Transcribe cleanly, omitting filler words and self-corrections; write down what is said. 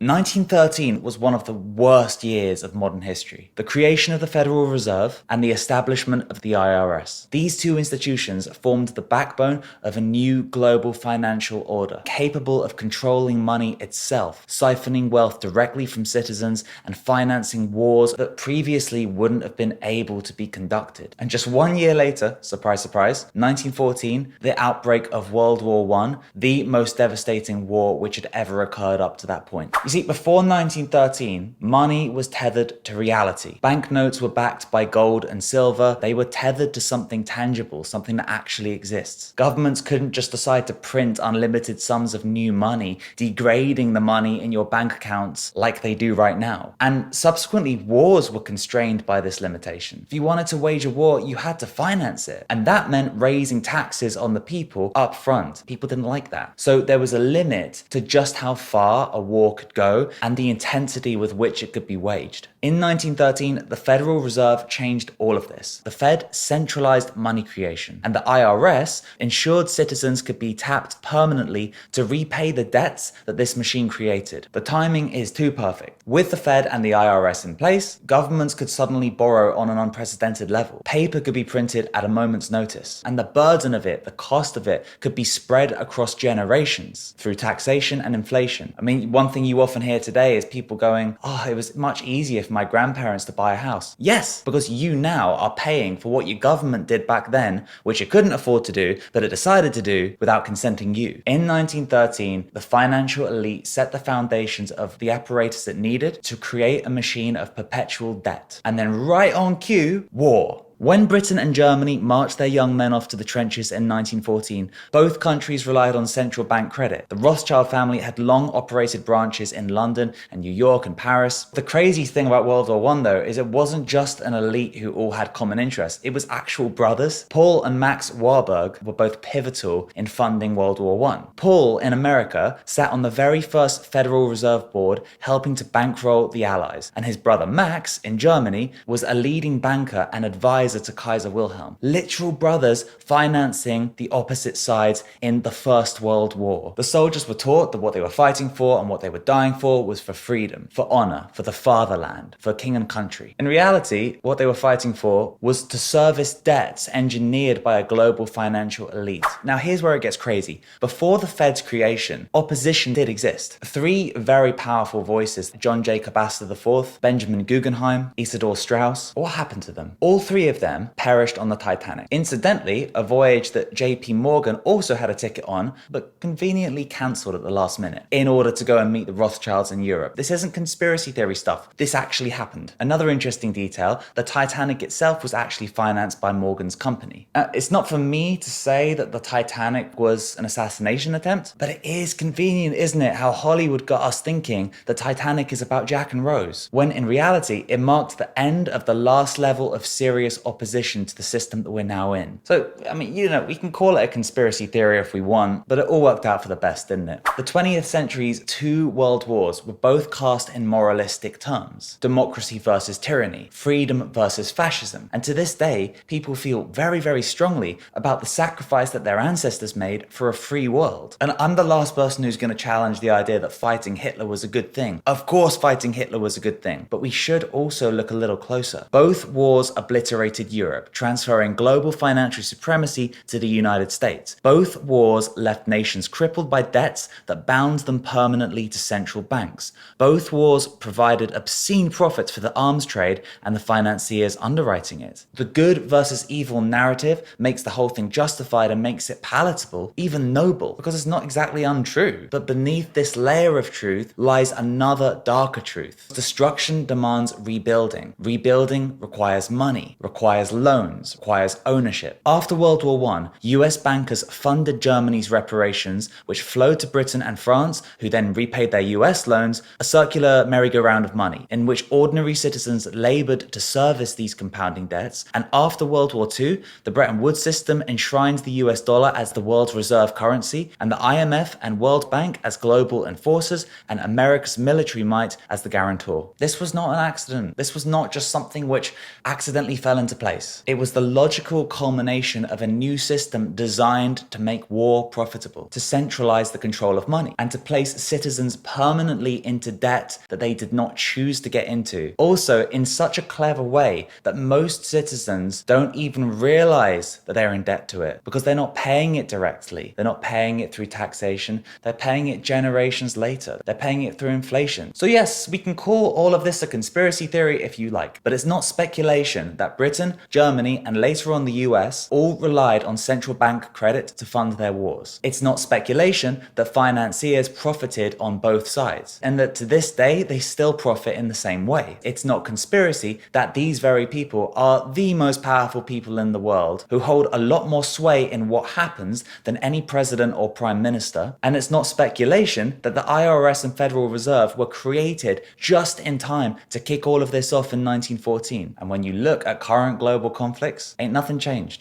1913 was one of the worst years of modern history. The creation of the Federal Reserve and the establishment of the IRS. These two institutions formed the backbone of a new global financial order, capable of controlling money itself, siphoning wealth directly from citizens and financing wars that previously wouldn't have been able to be conducted. And just 1 year later, surprise, surprise, 1914, the outbreak of World War I, the most devastating war which had ever occurred up to that point. You see, before 1913, money was tethered to reality. Banknotes were backed by gold and silver. They were tethered to something tangible, something that actually exists. Governments couldn't just decide to print unlimited sums of new money, degrading the money in your bank accounts like they do right now. And subsequently, wars were constrained by this limitation. If you wanted to wage a war, you had to finance it. And that meant raising taxes on the people up front. People didn't like that. So there was a limit to just how far a war could go and the intensity with which it could be waged. In 1913, the Federal Reserve changed all of this. The Fed centralized money creation, and the IRS ensured citizens could be tapped permanently to repay the debts that this machine created. The timing is too perfect. With the Fed and the IRS in place, governments could suddenly borrow on an unprecedented level. Paper could be printed at a moment's notice, and the burden of it, the cost of it, could be spread across generations through taxation and inflation. I mean, one thing you often hear today is people going, "Oh, it was much easier for my grandparents to buy a house." Yes, because you now are paying for what your government did back then, which it couldn't afford to do, but it decided to do without consenting you. In 1913, the financial elite set the foundations of the apparatus it needed to create a machine of perpetual debt. And then right on cue, war. When Britain and Germany marched their young men off to the trenches in 1914, both countries relied on central bank credit. The Rothschild family had long operated branches in London and New York and Paris. The crazy thing about World War I, though, is it wasn't just an elite who all had common interests. It was actual brothers. Paul and Max Warburg were both pivotal in funding World War I. Paul, in America, sat on the very first Federal Reserve Board, helping to bankroll the Allies. And his brother Max, in Germany, was a leading banker and advisor to Kaiser Wilhelm. Literal brothers financing the opposite sides in the First World War. The soldiers were taught that what they were fighting for and what they were dying for was for freedom, for honor, for the fatherland, for king and country. In reality, what they were fighting for was to service debts engineered by a global financial elite. Now here's where it gets crazy. Before the Fed's creation, opposition did exist. Three very powerful voices, John Jacob Astor IV, Benjamin Guggenheim, Isidor Straus. What happened to them? All three of them perished on the Titanic. Incidentally, a voyage that JP Morgan also had a ticket on, but conveniently cancelled at the last minute in order to go and meet the Rothschilds in Europe. This isn't conspiracy theory stuff. This actually happened. Another interesting detail, the Titanic itself was actually financed by Morgan's company. It's not for me to say that the Titanic was an assassination attempt, but it is convenient, isn't it, how Hollywood got us thinking the Titanic is about Jack and Rose, when in reality it marked the end of the last level of serious opposition to the system that we're now in. So, I mean, we can call it a conspiracy theory if we want, but it all worked out for the best, didn't it? The 20th century's two world wars were both cast in moralistic terms. Democracy versus tyranny, freedom versus fascism. And to this day, people feel very, very strongly about the sacrifice that their ancestors made for a free world. And I'm the last person who's going to challenge the idea that fighting Hitler was a good thing. Of course, fighting Hitler was a good thing, but we should also look a little closer. Both wars obliterated Europe, transferring global financial supremacy to the United States. Both wars left nations crippled by debts that bound them permanently to central banks. Both wars provided obscene profits for the arms trade and the financiers underwriting it. The good versus evil narrative makes the whole thing justified and makes it palatable, even noble, because it's not exactly untrue. But beneath this layer of truth lies another darker truth. Destruction demands rebuilding. Rebuilding requires money, requires loans, requires ownership. After World War I, US bankers funded Germany's reparations, which flowed to Britain and France, who then repaid their US loans, a circular merry-go-round of money, in which ordinary citizens labored to service these compounding debts. And after World War II, the Bretton Woods system enshrined the US dollar as the world's reserve currency, and the IMF and World Bank as global enforcers, and America's military might as the guarantor. This was not an accident. This was not just something which accidentally fell into into place. It was the logical culmination of a new system designed to make war profitable, to centralize the control of money, and to place citizens permanently into debt that they did not choose to get into. Also, in such a clever way that most citizens don't even realize that they're in debt to it, because they're not paying it directly. They're not paying it through taxation. They're paying it generations later. They're paying it through inflation. So yes, we can call all of this a conspiracy theory if you like, but it's not speculation that Britain, Germany, and later on the US all relied on central bank credit to fund their wars. It's not speculation that financiers profited on both sides, and that to this day they still profit in the same way. It's not conspiracy that these very people are the most powerful people in the world, who hold a lot more sway in what happens than any president or prime minister. And it's not speculation that the IRS and Federal Reserve were created just in time to kick all of this off in 1914. And when you look at current global conflicts, ain't nothing changed.